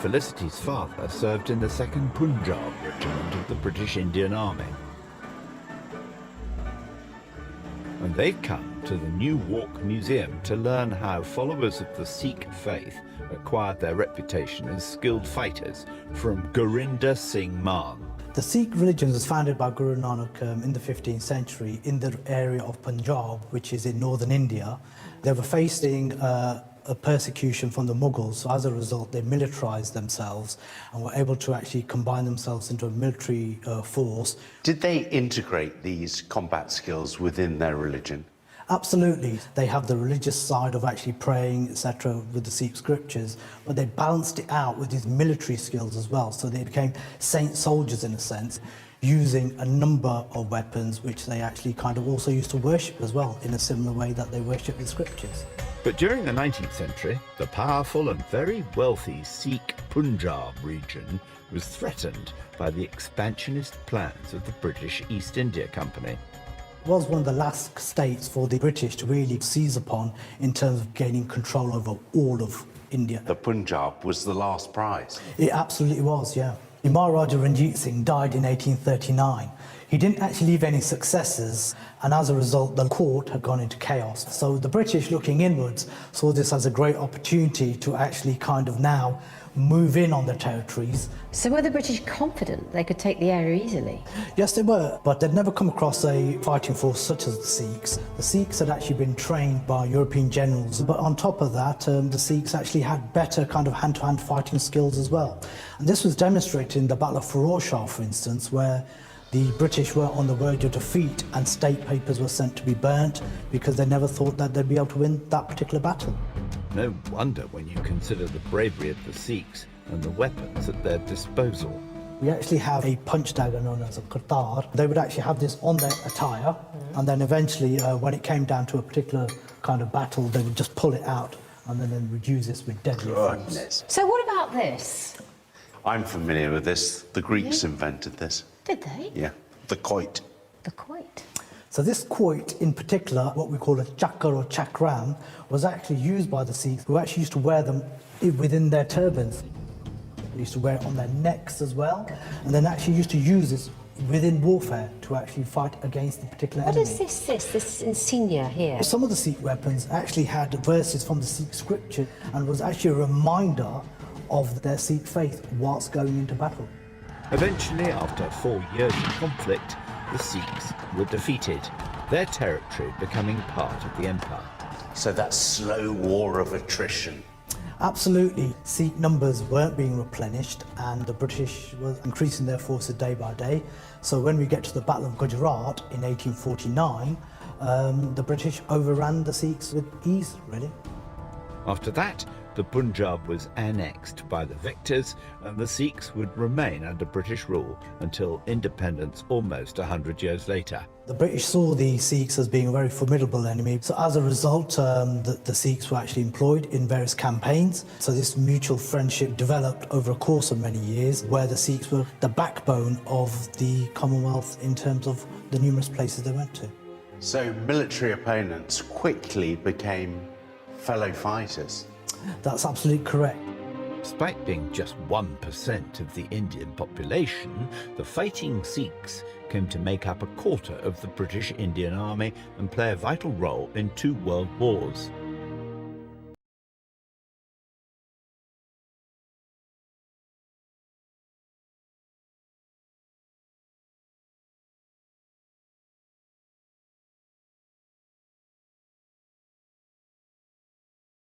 Felicity's father served in the 2nd Punjab Regiment of the British Indian Army. And they've come to the New Walk Museum to learn how followers of the Sikh faith acquired their reputation as skilled fighters from Gurinder Singh Mann. The Sikh religion was founded by Guru Nanak in the 15th century in the area of Punjab, which is in northern India. They were facing a persecution from the Mughals, so as a result they militarized themselves and were able to actually combine themselves into a military force. Did they integrate these combat skills within their religion? Absolutely. They have the religious side of actually praying, etc., with the Sikh scriptures, but they balanced it out with these military skills as well. So they became saint soldiers in a sense, using a number of weapons which they actually kind of also used to worship as well, in a similar way that they worship the scriptures. But during the 19th century, the powerful and very wealthy Sikh Punjab region was threatened by the expansionist plans of the British East India Company. It was one of the last states for the British to really seize upon in terms of gaining control over all of India. The Punjab was the last prize. It absolutely was, yeah. Maharaja Ranjit Singh died in 1839. He didn't actually leave any successors, and as a result, the court had gone into chaos. So the British, looking inwards, saw this as a great opportunity to actually kind of now move in on the territories. So were the British confident they could take the area easily? Yes, they were, but they'd never come across a fighting force such as the Sikhs. The Sikhs had actually been trained by European generals, but on top of that, the Sikhs actually had better kind of hand-to-hand fighting skills as well. And this was demonstrated in the Battle of Ferozshah, for instance, where the British were on the verge of defeat and state papers were sent to be burnt because they never thought that they'd be able to win that particular battle. No wonder when you consider the bravery of the Sikhs and the weapons at their disposal. We actually have a punch dagger known as a kurtar. They would actually have this on their attire, and then eventually, when it came down to a particular kind of battle, they would just pull it out and then would use this with deadly force. So what about this? I'm familiar with this. The Greeks invented this. Did they? Yeah, the quoit. The quoit. So this quoit in particular, what we call a chakra or chakram, was actually used by the Sikhs, who actually used to wear them within their turbans. They used to wear it on their necks as well, and then actually used to use this within warfare to actually fight against the particular enemy. What is this insignia here? Some of the Sikh weapons actually had verses from the Sikh scripture and was actually a reminder of their Sikh faith whilst going into battle. Eventually, after 4 years of conflict, the Sikhs were defeated, their territory becoming part of the empire. So that slow war of attrition. Absolutely. Sikh numbers weren't being replenished and the British were increasing their forces day by day. So when we get to the Battle of Gujarat in 1849, the British overran the Sikhs with ease, really. After that, the Punjab was annexed by the victors and the Sikhs would remain under British rule until independence almost 100 years later. The British saw the Sikhs as being a very formidable enemy, so as a result the Sikhs were actually employed in various campaigns. So this mutual friendship developed over a course of many years, where the Sikhs were the backbone of the Commonwealth in terms of the numerous places they went to. So military opponents quickly became fellow fighters. That's absolutely correct. Despite being just 1% of the Indian population, the fighting Sikhs came to make up a quarter of the British Indian Army and play a vital role in 2 world wars.